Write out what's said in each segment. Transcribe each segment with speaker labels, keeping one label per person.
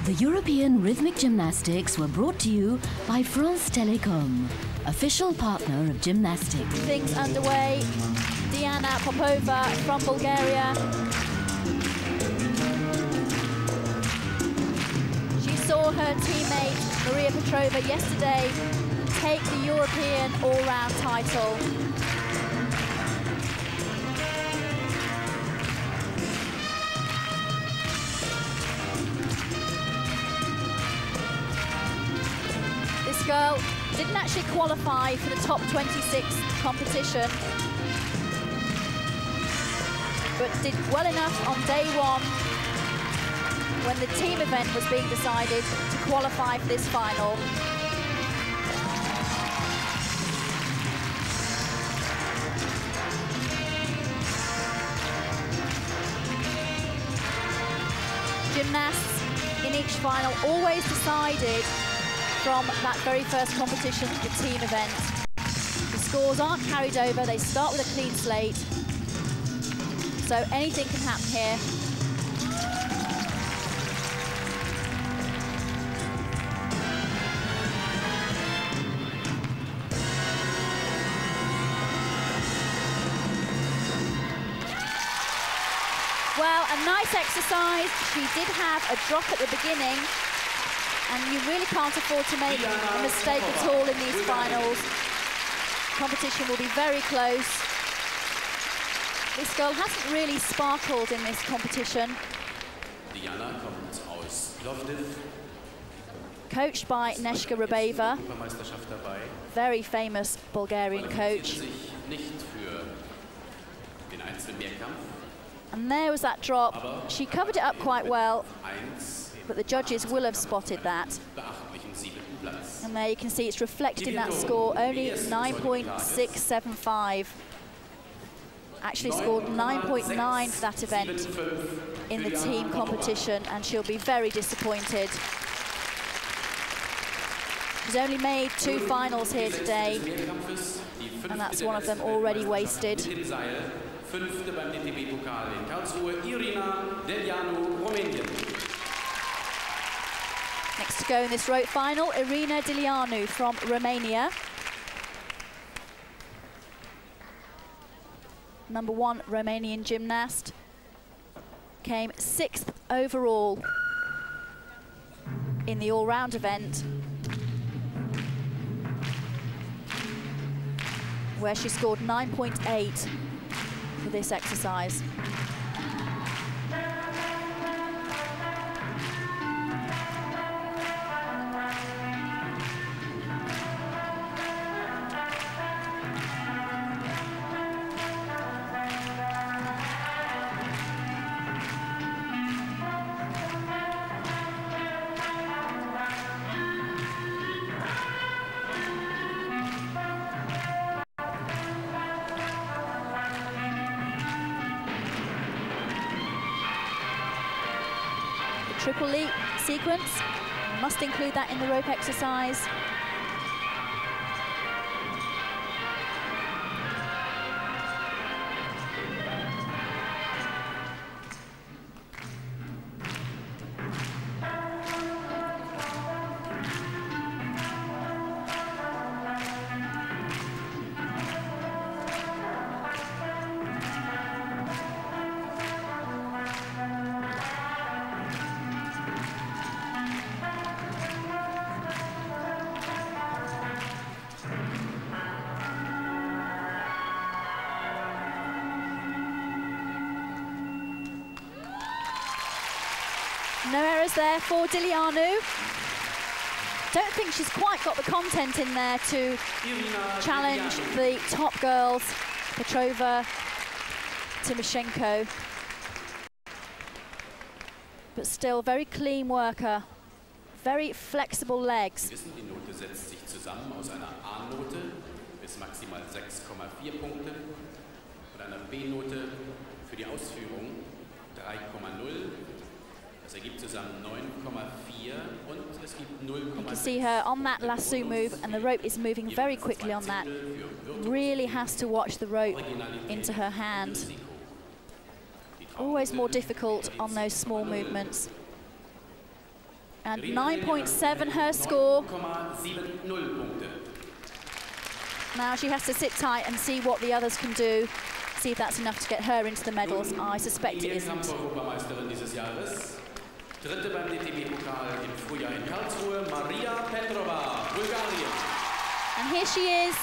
Speaker 1: The European Rhythmic Gymnastics were brought to you by France Telecom, official partner of gymnastics.
Speaker 2: Things underway. Diana Popova from Bulgaria. She saw her teammate Maria Petrova yesterday take the European all-round title. This girl didn't actually qualify for the top 26 competition, but did well enough on day one when the team event was being decided to qualify for this final. Gymnasts in each final always decided from that very first competition, the team event. The scores aren't carried over, they start with a clean slate. So anything can happen here. Well, a nice exercise. She did have a drop at the beginning, and you really can't afford to make a mistake at all in these finals. Competition will be very close. This girl hasn't really sparkled in this competition.
Speaker 3: Diana kommt aus Plovdiv.
Speaker 2: Coached by Neshka Rabeva, very famous Bulgarian coach. And there was that drop. She covered it up quite well, but the judges will have spotted that. And there you can see it's reflected in that score, only 9.675. Actually scored 9.9 for that event in the team competition, and she'll be very disappointed. She's only made 2 finals here today, and that's one of them already wasted.
Speaker 3: Fünfte beim DTB-Pokal in Karlsruhe, Irina Delianu, Romania.
Speaker 2: Next to go in this rope final, Irina Delianu from Romania. #1 Romanian gymnast. Came 6th overall in the all-round event, where she scored 9.8 for this exercise. Triple leap sequence, must include that in the rope exercise. No errors there for Delianu. Don't think she's quite got the content in there to challenge the top girls, Petrova, Timoshenko. But still, very clean worker, very flexible legs.
Speaker 3: Die Note setzt sich zusammen aus einer A-Note bis maximal 6,4 Punkte und einer B-Note für die Ausführung 3,0. Das ergibt zusammen 9,4 und es gibt 0,6.
Speaker 2: You can see her on that lasso move, and the rope is moving very quickly on that. Really has to watch the rope into her hand. Always more difficult on those small movements. And 9.7 her score.
Speaker 3: 9,70 Punkte.
Speaker 2: Now she has to sit tight and see what the others can do. See if that's enough to get her into the medals. I suspect it isn't.
Speaker 3: Europameisterin dieses Jahres. Dritte beim DTB-Pokal im Frühjahr in Karlsruhe, Maria Petrova, Bulgarien.
Speaker 2: And here she is,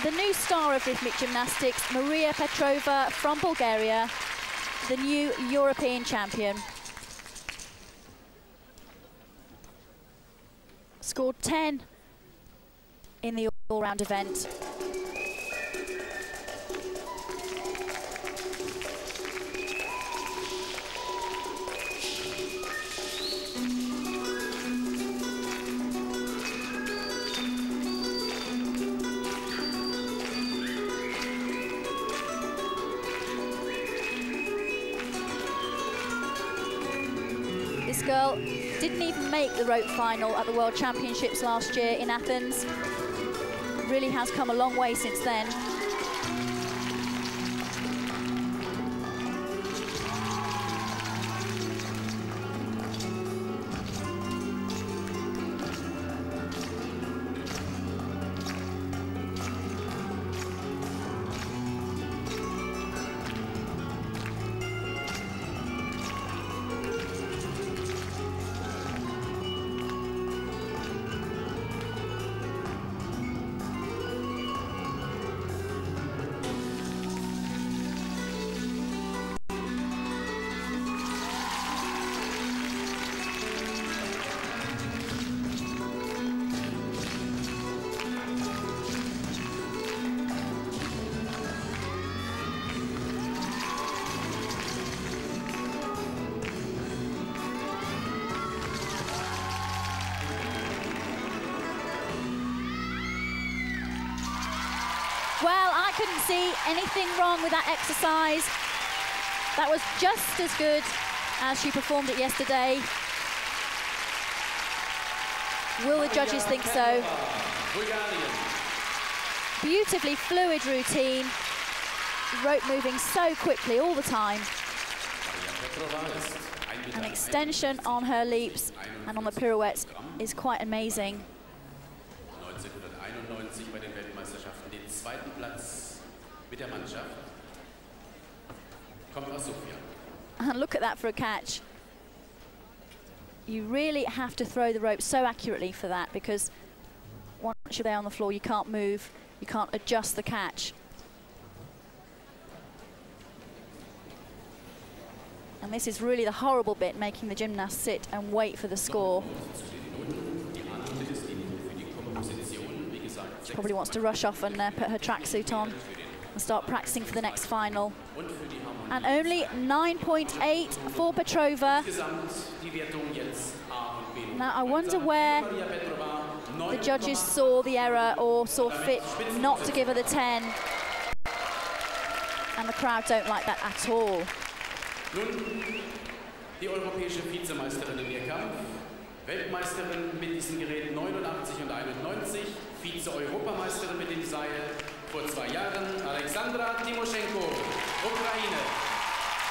Speaker 2: the new star of rhythmic gymnastics, Maria Petrova from Bulgaria, the new European champion. Scored 10 in the all-round event. This girl didn't even make the rope final at the World Championships last year in Athens. Really has come a long way since then. Well, I couldn't see anything wrong with that exercise. That was just as good as she performed it yesterday. Will the judges think so? Beautifully fluid routine. Rope moving so quickly all the time. An extension on her leaps and on the pirouettes is quite amazing.
Speaker 3: 1991 bei den Weltmeisterschaften den zweiten Platz mit der Mannschaft. Kommt aus Sofia.
Speaker 2: And look at that for a catch. You really have to throw the rope so accurately for that, because once you're there on the floor, you can't move, you can't adjust the catch. And this is really the horrible bit, making the gymnast sit and wait for the score. She probably wants to rush off and put her tracksuit on and start practicing for the next final. And only 9.8 for Petrova. Now I wonder where the judges saw the error or saw fit not to give her the 10. And the crowd don't like that at all.
Speaker 3: Nun die europäische Vizemeisterin im Mehrkampf, Weltmeisterin mit diesen Geräten 89 und 91, Vize-Europameisterin mit dem Seil vor 2 Jahren, Alexandra Timoschenko, Ukraine.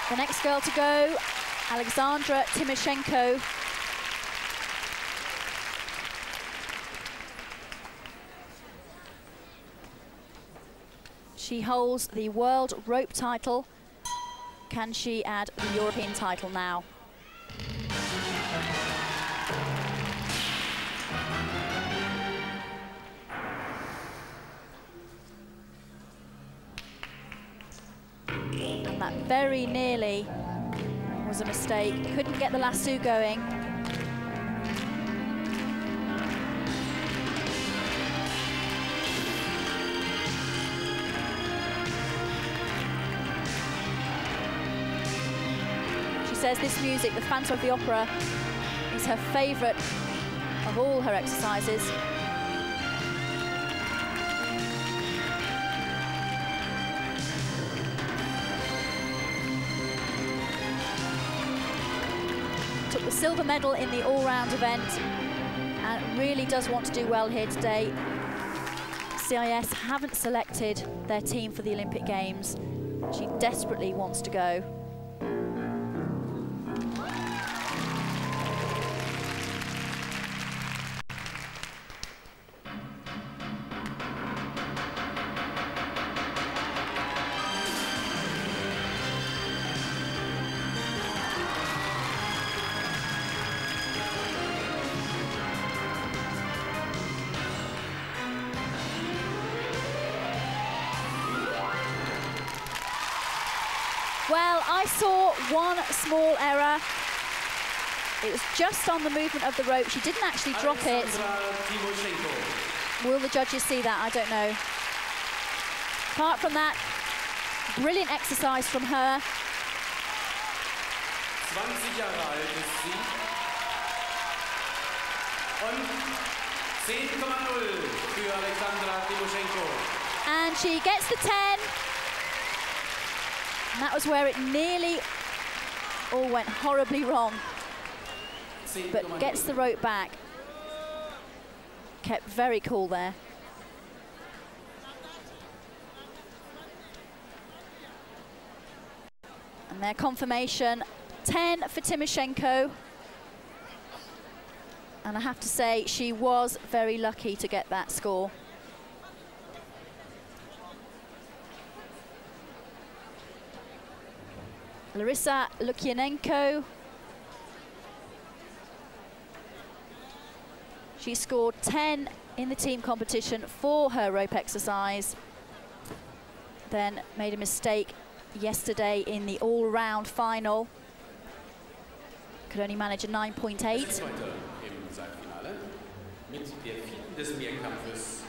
Speaker 2: The next girl to go, Alexandra Timoschenko. She holds the world rope title. Can she add the European title now? And that very nearly was a mistake. Couldn't get the lasso going. Says this music, the Phantom of the Opera, is her favourite of all her exercises. Took the silver medal in the all-round event and really does want to do well here today. CIS haven't selected their team for the Olympic Games. She desperately wants to go. Well, I saw one small error. It was just on the movement of the rope. She didn't actually drop it. Will the judges see that? I don't know. Apart from that, brilliant exercise from her.
Speaker 3: 20 Jahre alt ist sie. Und 10,0 für Alexandra Timoschenko.
Speaker 2: And she gets the 10. And that was where it nearly all went horribly wrong. But gets the rope back. Kept very cool there. And their confirmation, 10 for Timoschenko. And I have to say, she was very lucky to get that score. Larissa Lukyanenko. She scored 10 in the team competition for her rope exercise. Then made a mistake yesterday in the all-round final. Could only manage a 9.8.
Speaker 3: Mit der vierten des Mehrkampfes,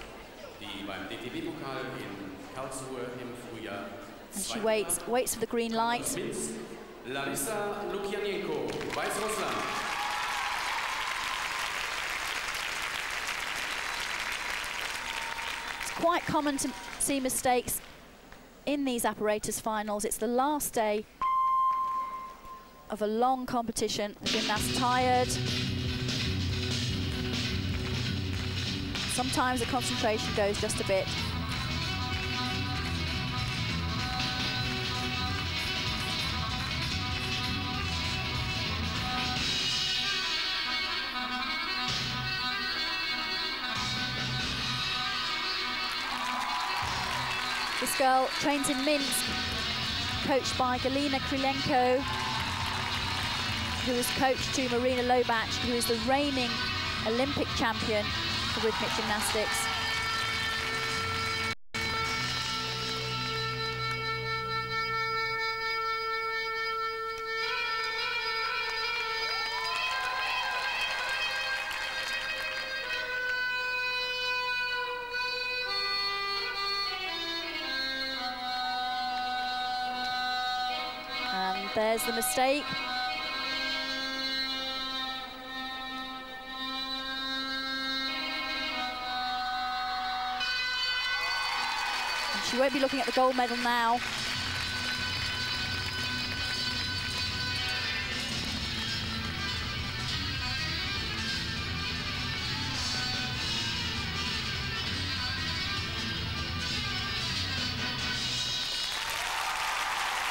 Speaker 3: die beim DTB-Pokal in Karlsruhe im Frühjahr.
Speaker 2: And she waits for the green light.
Speaker 3: Larissa Lukyanenko, Weißrussland.
Speaker 2: It's quite common to see mistakes in these apparatus finals. It's the last day of a long competition. The gymnast's tired. Sometimes the concentration goes just a bit. This girl trains in Minsk, coached by Galina Krylenko, who is coach to Marina Lobach, who is the reigning Olympic champion for rhythmic gymnastics. And there's the mistake. She won't be looking at the gold medal now.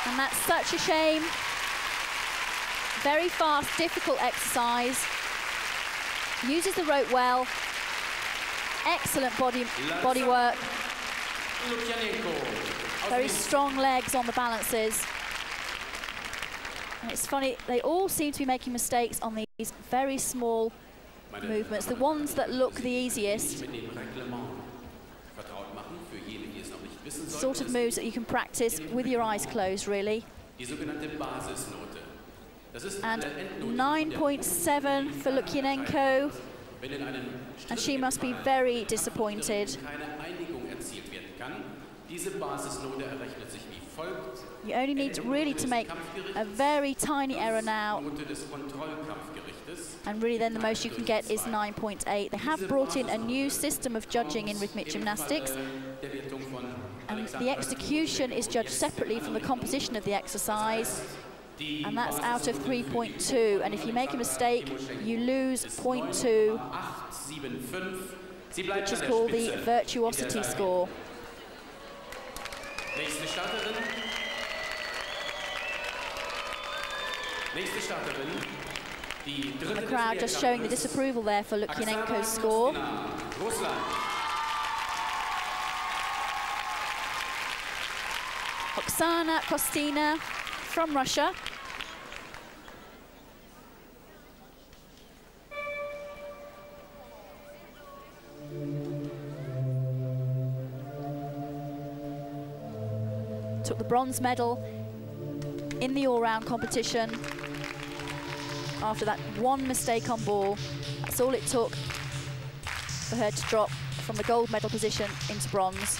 Speaker 2: And that's such a shame. Very fast, difficult exercise. Uses the rope well. Excellent body work. Very strong legs on the balances. And it's funny, they all seem to be making mistakes on these very small movements, the ones that look the easiest. Sort of moves that you can practice with your eyes closed, really. And 9.7 for Lukyanenko. And she must be very disappointed. You only need really to make a very tiny error now, and really then the most you can get is 9.8. They have brought in a new system of judging in rhythmic gymnastics, and the execution is judged separately from the composition of the exercise, and that's out of 3.2, and if you make a mistake, you lose 0.2, which is called the virtuosity score.
Speaker 3: Nächste Starterin, die dritte.
Speaker 2: The crowd just showing the disapproval there for Lukyanenko's score. Oksana Kostina from Russia. Took the bronze medal in the all-round competition. After that one mistake on ball, that's all it took for her to drop from the gold medal position into bronze.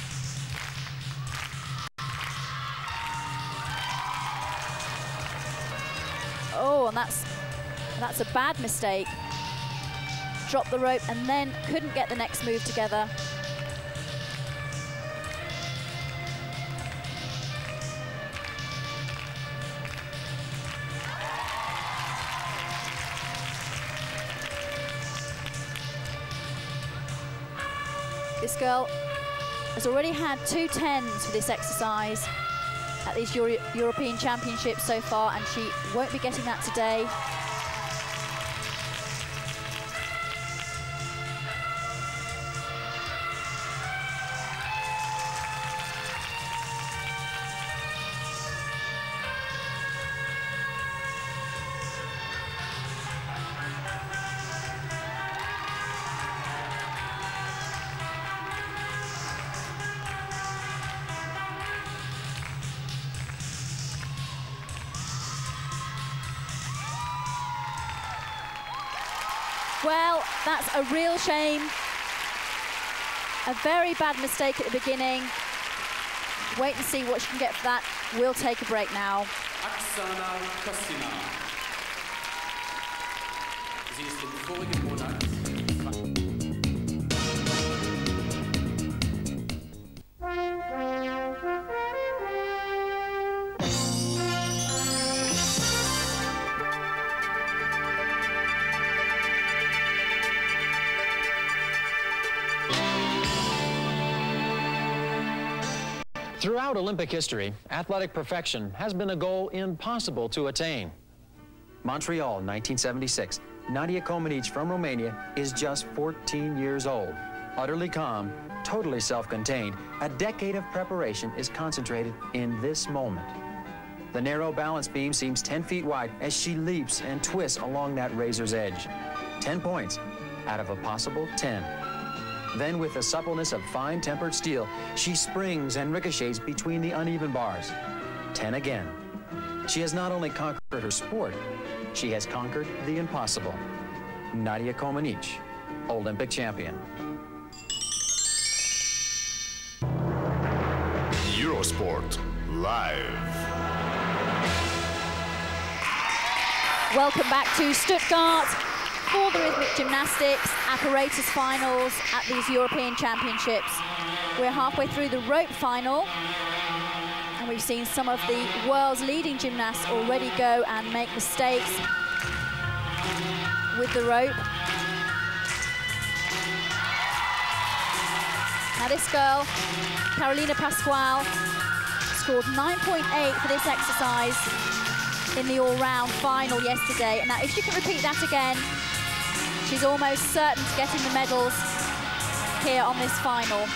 Speaker 2: Oh, and that's a bad mistake. Dropped the rope and then couldn't get the next move together. This girl has already had 2 10s for this exercise at these European Championships so far, and she won't be getting that today. Well, that's a real shame. A very bad mistake at the beginning. Wait and see what she can get for that. We'll take a break now.
Speaker 3: Sie ist im vorigen Monat
Speaker 4: Throughout Olympic history, athletic perfection has been a goal impossible to attain. Montreal, 1976. Nadia Comaneci from Romania is just 14 years old. Utterly calm, totally self-contained, a decade of preparation is concentrated in this moment. The narrow balance beam seems 10 feet wide as she leaps and twists along that razor's edge. 10 points out of a possible 10. Then, with the suppleness of fine-tempered steel, she springs and ricochets between the uneven bars. 10 again. She has not only conquered her sport, she has conquered the impossible. Nadia Comaneci, Olympic champion.
Speaker 5: Eurosport Live.
Speaker 2: Welcome back to Stuttgart for the Rhythmic Gymnastics apparatus finals at these European Championships. We're halfway through the rope final, and we've seen some of the world's leading gymnasts already go and make mistakes with the rope. Now this girl, Carolina Pasquale, scored 9.8 for this exercise in the all-round final yesterday. Now if she can repeat that again, she's almost certain to getting the medals here on this final.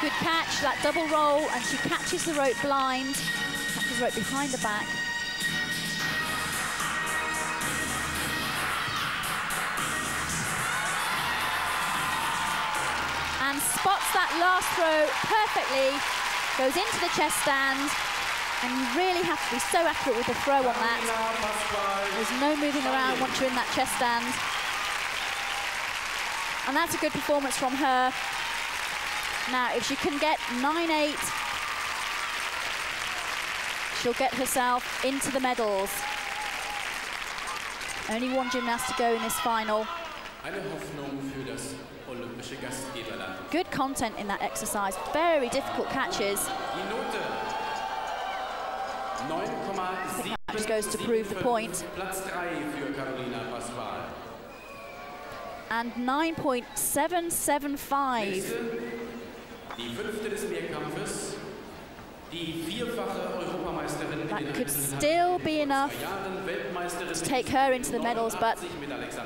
Speaker 2: Good catch, that double roll, and she catches the rope blind, catches the rope behind the back. And spots that last throw perfectly, goes into the chest stand, and you really have to be so accurate with the throw on that. There's no moving around once you're in that chest stand. And that's a good performance from her. Now, if she can get 9.8, she'll get herself into the medals. Only one gymnast to go in this final. Good content in that exercise, very difficult catches. That just goes to prove the point. And 9.775. That could still be enough to take her into the medals, but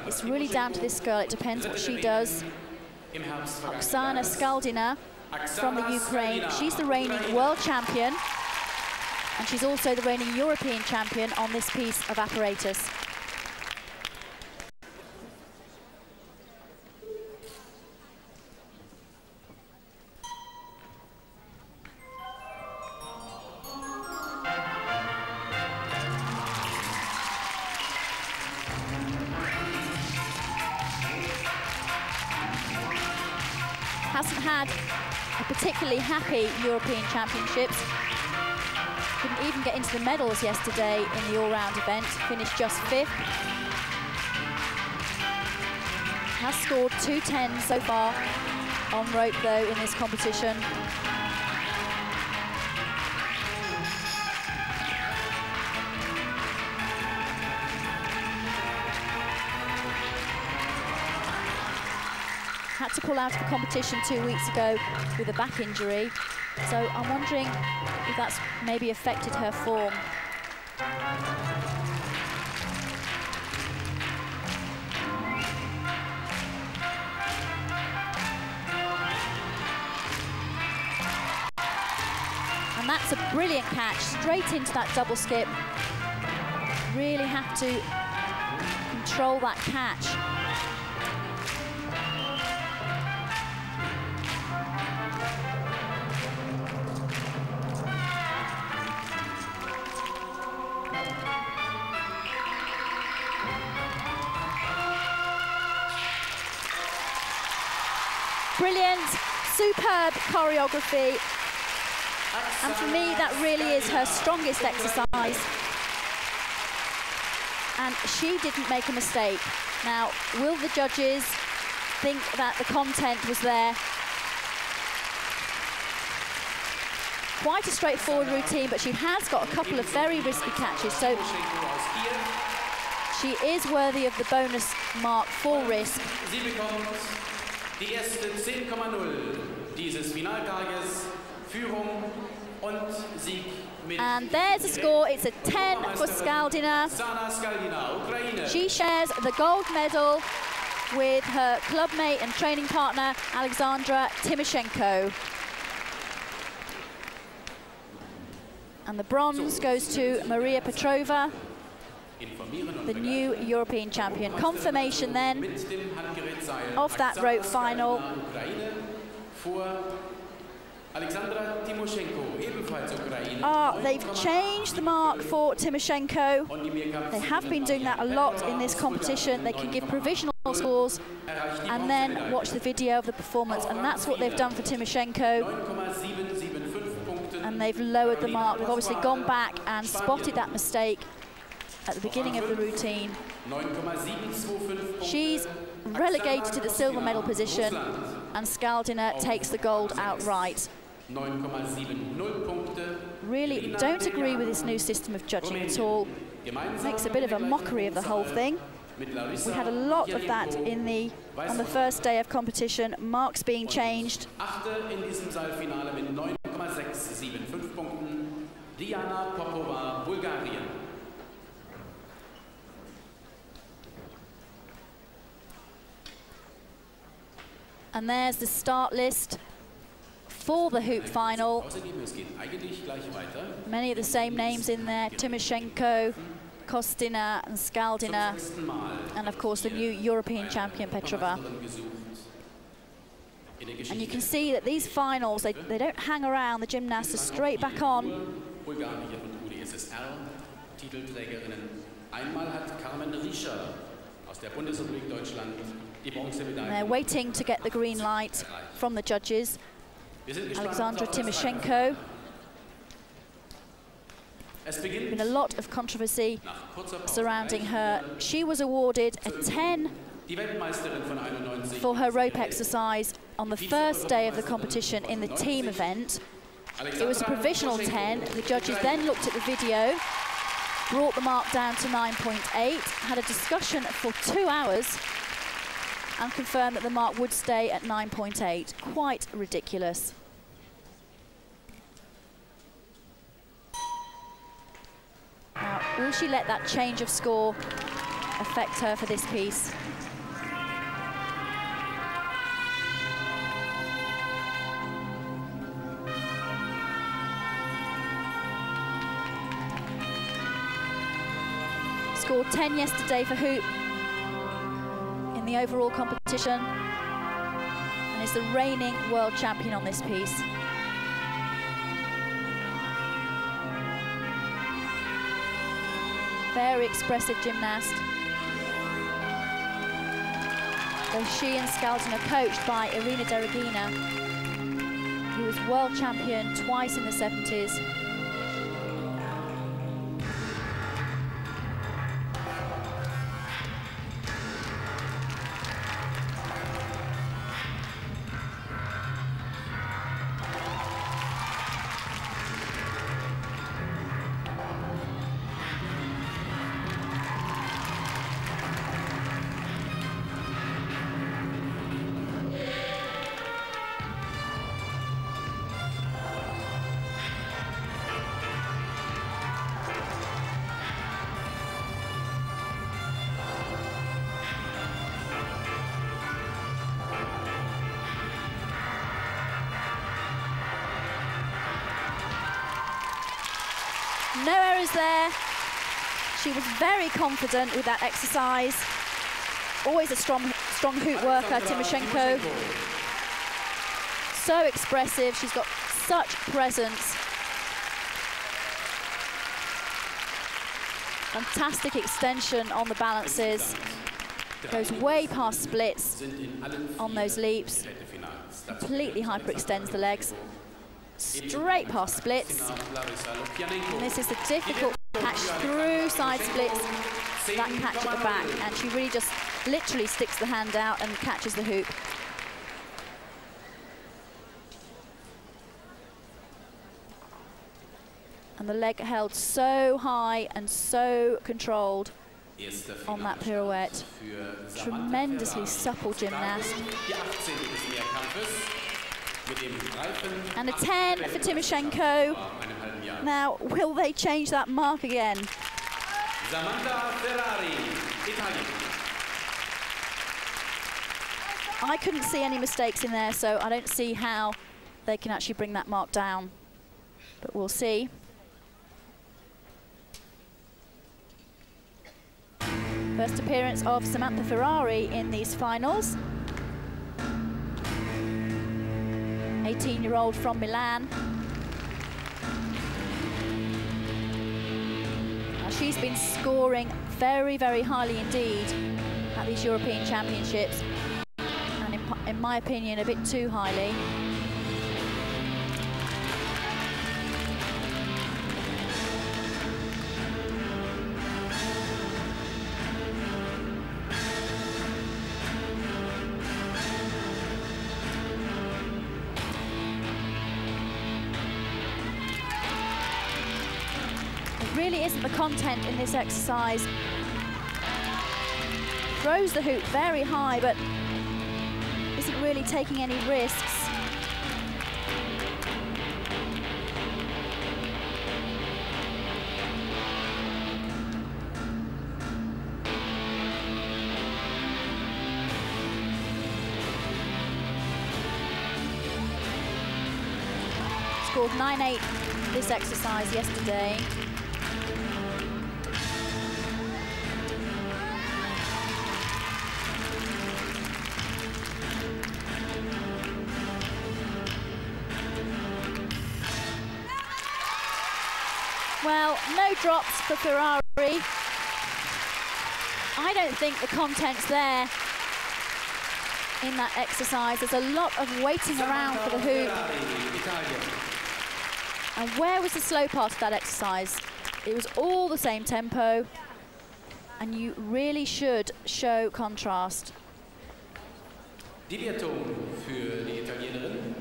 Speaker 2: it's really down to this girl. It depends what she does. Oksana Skaldina from the Ukraine. She's the reigning world champion, and she's also the reigning European champion on this piece of apparatus. Hasn't had a particularly happy European Championships. Couldn't even get into the medals yesterday in the all-round event, finished just 5th. Has scored 2:10 so far on rope though in this competition. Had to pull out of the competition 2 weeks ago with a back injury, so I'm wondering if that's maybe affected her form. And that's a brilliant catch, straight into that double skip. Really have to control that catch. Brilliant, superb choreography. And for me, that really is her strongest exercise. And she didn't make a mistake. Now, will the judges think that the content was there? Quite a straightforward routine, but she has got a couple of very risky catches. So she is worthy of the bonus mark for risk.
Speaker 3: Die erste 10,0 dieses Finaltages, Führung und Sieg mit.
Speaker 2: And there's a score, it's a 10 for Skaldina. She shares the gold medal with her clubmate and training partner, Alexandra Timoshenko. And the bronze goes to Maria Petrova, the new European champion. Confirmation then of that rope final. They've changed the mark for Timoshenko. They have been doing that a lot in this competition. They can give provisional scores and then watch the video of the performance, and that's what they've done for Timoshenko. And they've lowered the mark. They've obviously gone back and spotted that mistake at the beginning of the routine. She's relegated to the silver medal position, and Skaldina takes the gold outright. Really don't agree with this new system of judging at all. Makes a bit of a mockery of the whole thing. We had a lot of that on the first day of competition, marks being changed.
Speaker 3: Diana Popova, Bulgaria.
Speaker 2: And there's the start list for the hoop final. Many of the same names in there: Timoshenko, Kostina and Skaldina, and of course the new European champion Petrova. And you can see that these finals, they don't hang around. The gymnasts are straight back on. And they're waiting to get the green light from the judges. Alexandra Timoshenko. There's been a lot of controversy surrounding her. She was awarded a 10 for her rope exercise on the first day of the competition in the team event. It was a provisional 10. The judges then looked at the video, brought the mark down to 9.8, had a discussion for 2 hours, and confirmed that the mark would stay at 9.8. Quite ridiculous. Now, will she let that change of score affect her for this piece? Scored 10 yesterday for hoop in the overall competition and is the reigning world champion on this piece. Very expressive gymnast. Both she and Skaldin are coached by Irina Derogina, who was world champion twice in the 70s. No errors there. She was very confident with that exercise. Always a strong hoop worker, Tymoshenko. So expressive, she's got such presence. Fantastic extension on the balances. Goes way past splits on those leaps. Completely hyperextends the legs. Straight past splits. And this is the difficult catch through side splits, that catch at the back. And she really just literally sticks the hand out and catches the hoop. And the leg held so high and so controlled on that pirouette. Tremendously supple gymnast. And a 10 for Tymoshenko. Now, will they change that mark again? I couldn't see any mistakes in there, so I don't see how they can actually bring that mark down. But we'll see. First appearance of Samantha Ferrari in these finals. 18-year-old from Milan. Now she's been scoring very, very highly indeed at these European Championships, and in my opinion, a bit too highly. Really isn't the content in this exercise. Throws the hoop very high, but isn't really taking any risks. Scored 9-8 this exercise yesterday. Well, no drops for Ferrari. I don't think the content's there in that exercise. There's a lot of waiting around for the hoop. And where was the slow part of that exercise? It was all the same tempo, and you really should show contrast.
Speaker 3: Die Wertung für die Italienerin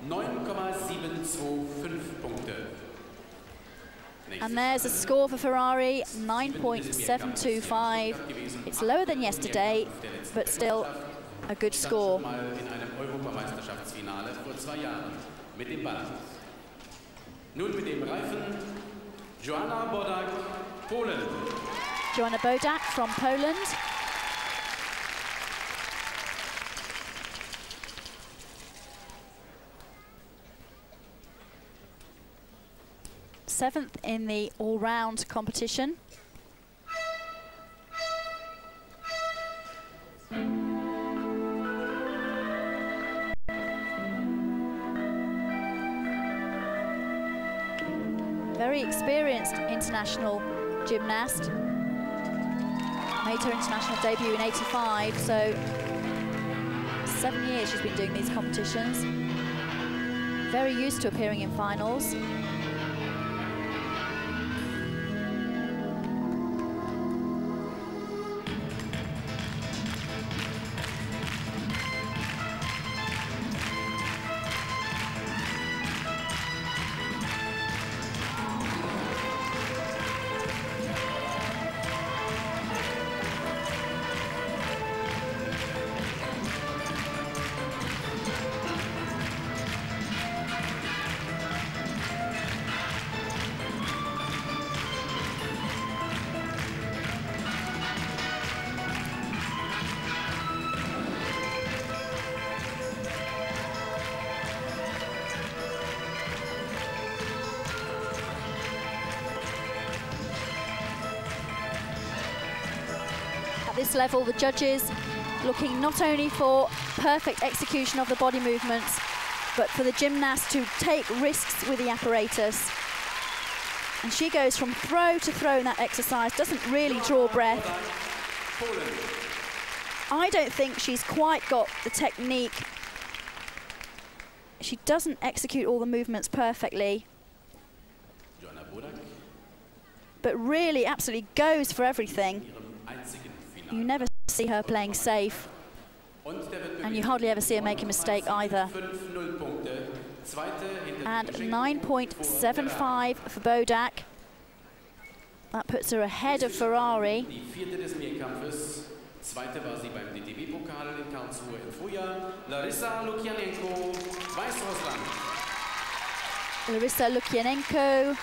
Speaker 3: 9,725 Punkte.
Speaker 2: And there's a score for Ferrari, 9.725. It's lower than yesterday, but still a good score.
Speaker 3: In einem Europameisterschaftsfinale vor 2 Jahren mit dem Balance. Nun mit dem Reifen Joanna Bodak Polen.
Speaker 2: Joanna Bodak from Poland. Seventh in the all-round competition. Very experienced international gymnast. Made her international debut in '85, so 7 years she's been doing these competitions. Very used to appearing in finals. At this level, the judges looking not only for perfect execution of the body movements, but for the gymnast to take risks with the apparatus. And she goes from throw to throw in that exercise, doesn't really draw breath. I don't think she's quite got the technique. She doesn't execute all the movements perfectly, but really absolutely goes for everything. You never see her playing safe, and you hardly ever see her make a mistake either. And 9.75 for Bodak. That puts her ahead of Ferrari. Larissa Lukyanenko.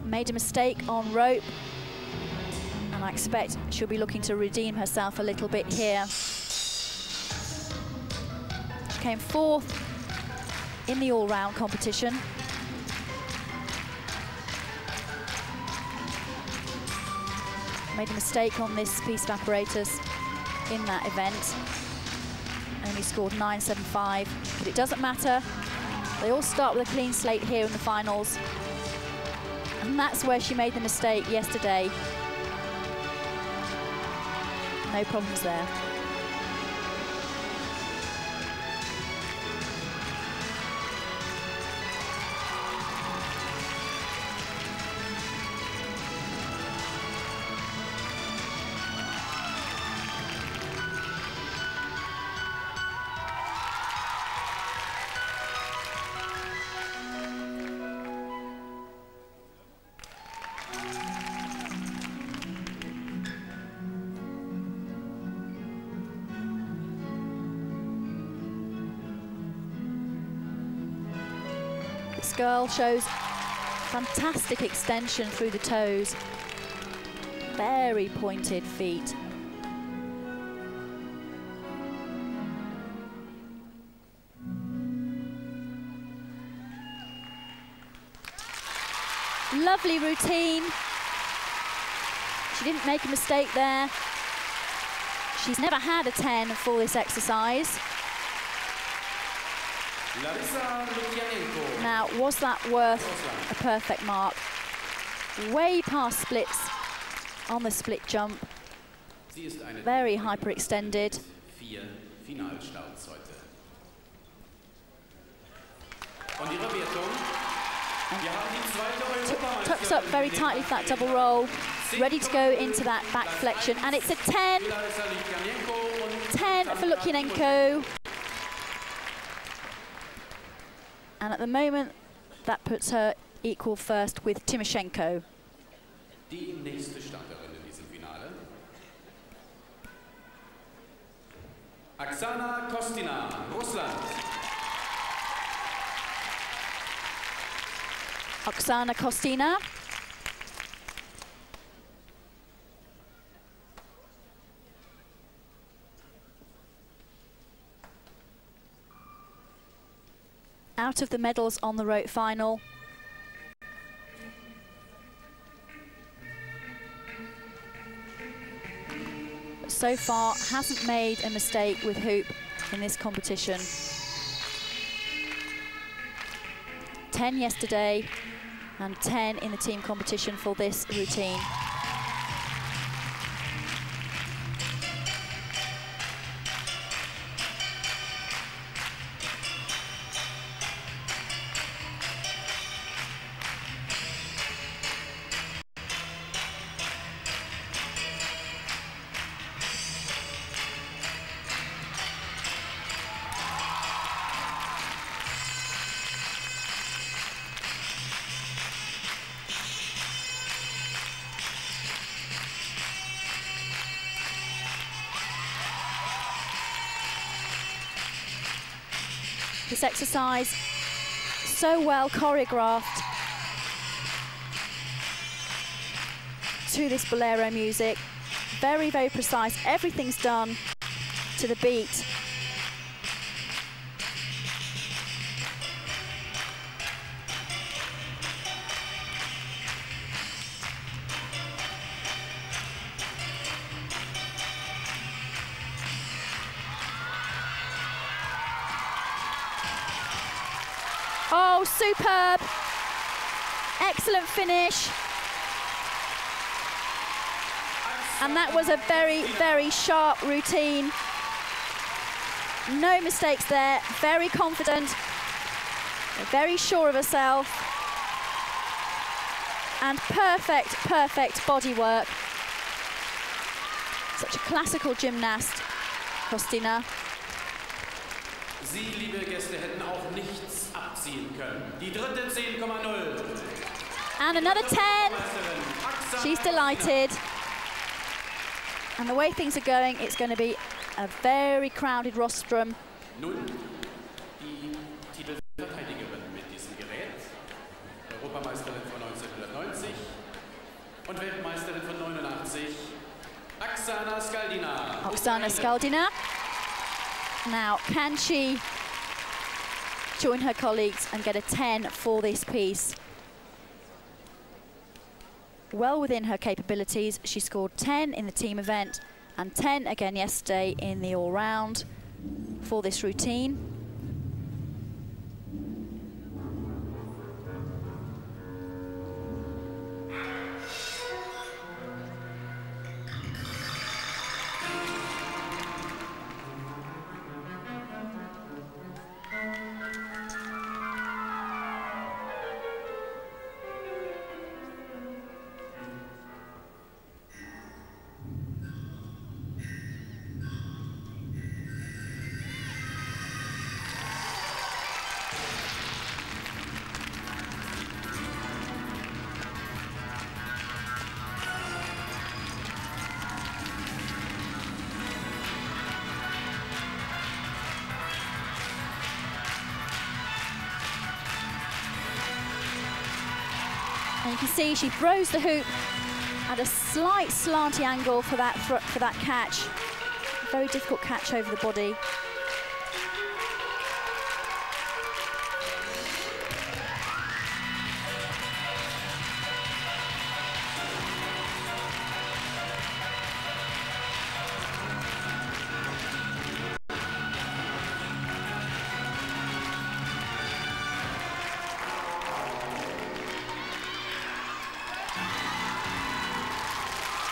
Speaker 2: Made a mistake on rope, and I expect she'll be looking to redeem herself a little bit here. She came fourth in the all-round competition. Made a mistake on this piece of apparatus in that event. Only scored 9.75, but it doesn't matter. They all start with a clean slate here in the finals. And that's where she made the mistake yesterday. No problems there. This girl shows fantastic extension through the toes. Very pointed feet. Lovely routine. She didn't make a mistake there. She's never had a 10 for this exercise. Now, was that worth a perfect mark? Way past splits on the split jump. Very hyperextended. Tucks up very tightly for that double roll. Ready to go into that back flexion. And it's a 10. 10 for Lukyanenko. And at the moment, that puts her equal first with Tymoshenko.
Speaker 3: Oksana Kostina, Russland.
Speaker 2: Oksana Kostina. Out of the medals on the rope final. But so far hasn't made a mistake with hoop in this competition. 10 yesterday and 10 in the team competition for this routine. This exercise so well choreographed to this bolero music. Very, very precise. Everything's done to the beat. Oh, superb. Excellent finish. And that was a very, very sharp routine. No mistakes there. Very confident. Very sure of herself. And perfect, perfect body work. Such a classical gymnast, Kostina.
Speaker 3: Sie, liebe Gäste, hätten auch nichts abziehen können. Die dritte 10,0.
Speaker 2: And another 10. She's delighted. And the way things are going, it's going to be a very crowded rostrum.
Speaker 3: Nun die Titelverteidigerin mit diesem Gerät. Europameisterin von 1990 und Weltmeisterin von 89. Oksana Skaldina.
Speaker 2: Oksana Skaldina. Now, can she join her colleagues and get a 10 for this piece? Well within her capabilities. She scored 10 in the team event and 10 again yesterday in the all-round for this routine. And you can see she throws the hoop at a slight slanty angle for that catch. Very difficult catch over the body.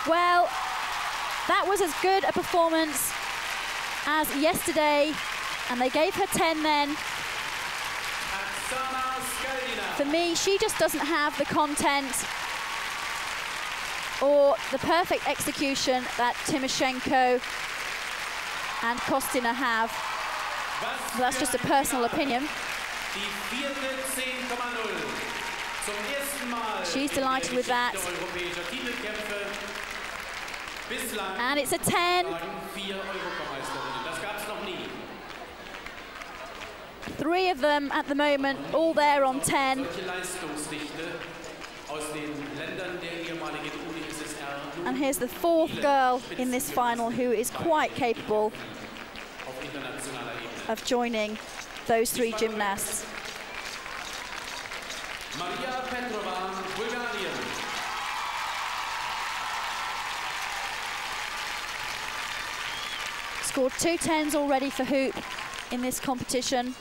Speaker 2: Well, that was as good a performance as yesterday, and they gave her 10 then. For me, she just doesn't have the content or the perfect execution that Tymoshenko and Kostina have. So that's just a personal opinion. She's delighted with that. And it's a 10. 3 of them at the moment, all there on 10. And here's the 4th girl in this final who is quite capable of joining those 3 gymnasts.
Speaker 3: Maria Petrova, Bulgarien.
Speaker 2: Scored 2 10s already for hoop in this competition.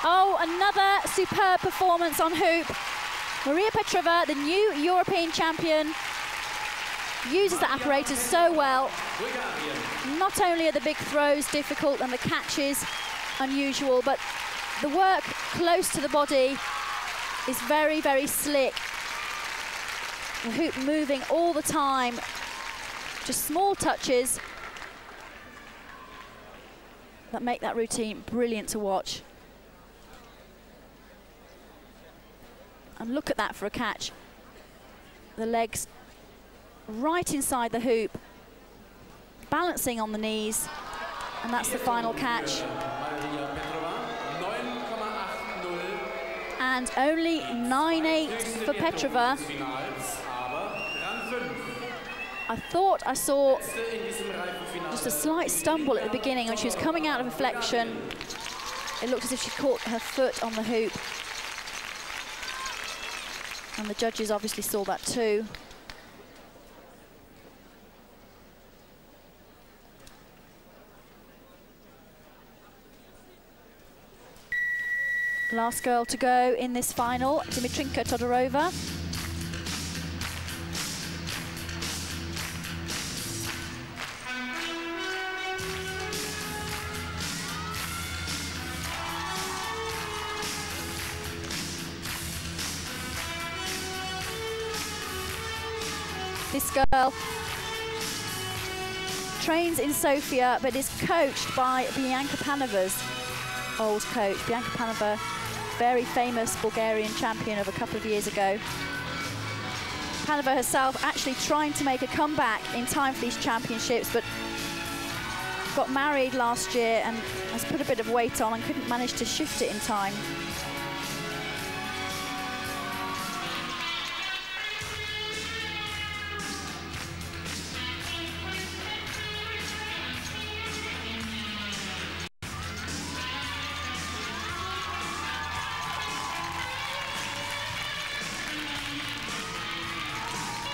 Speaker 2: Oh, another superb performance on hoop. Maria Petrova, the new European champion, uses the apparatus so well. Not only are the big throws difficult and the catches unusual, but the work close to the body is very, very slick. The hoop moving all the time, just small touches that make that routine brilliant to watch. And look at that for a catch. The legs right inside the hoop, balancing on the knees, and that's the final catch. And only 9-8 for Petrova. I thought I saw just a slight stumble at the beginning when she was coming out of a flexion. It looked as if she caught her foot on the hoop. And the judges obviously saw that too. Last girl to go in this final, Dmitrinka Todorova. This girl trains in Sofia, but is coached by Bianca Panova's old coach. Bianca Panova, very famous Bulgarian champion of a couple of years ago. Panova herself actually trying to make a comeback in time for these championships, but got married last year and has put a bit of weight on and couldn't manage to shift it in time.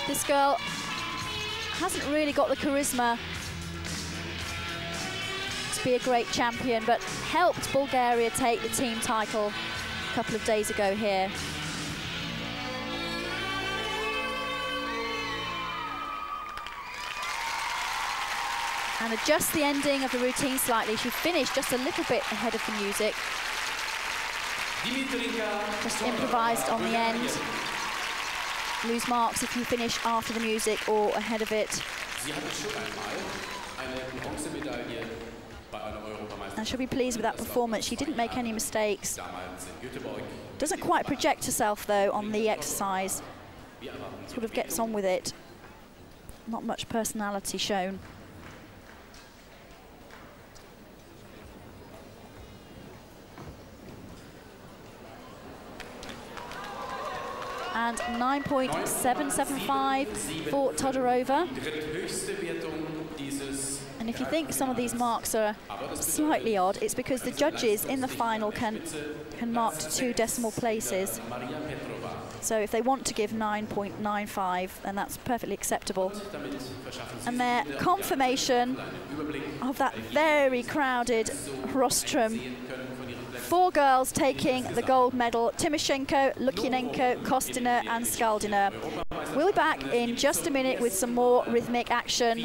Speaker 2: This girl hasn't really got the charisma to be a great champion, but helped Bulgaria take the team title a couple of days ago here. And adjust the ending of the routine slightly. She finished just a little bit ahead of the music. Just improvised on the end. Lose marks if you finish after the music or ahead of it.
Speaker 3: Sie hatte schon einmal eine Bronzemedaille
Speaker 2: And she'll be pleased with that performance. She didn't make any mistakes. Doesn't quite project herself, though, on the exercise. Sort of gets on with it. Not much personality shown. And 9.775 for Todorova. And if you think some of these marks are slightly odd, it's because the judges in the final can mark to 2 decimal places. So if they want to give 9.95, then that's perfectly acceptable. And their confirmation of that very crowded rostrum. 4 girls taking the gold medal: Tymoshenko, Lukyanenko, Kostina and Skaldina. We'll be back in just a minute with some more rhythmic action.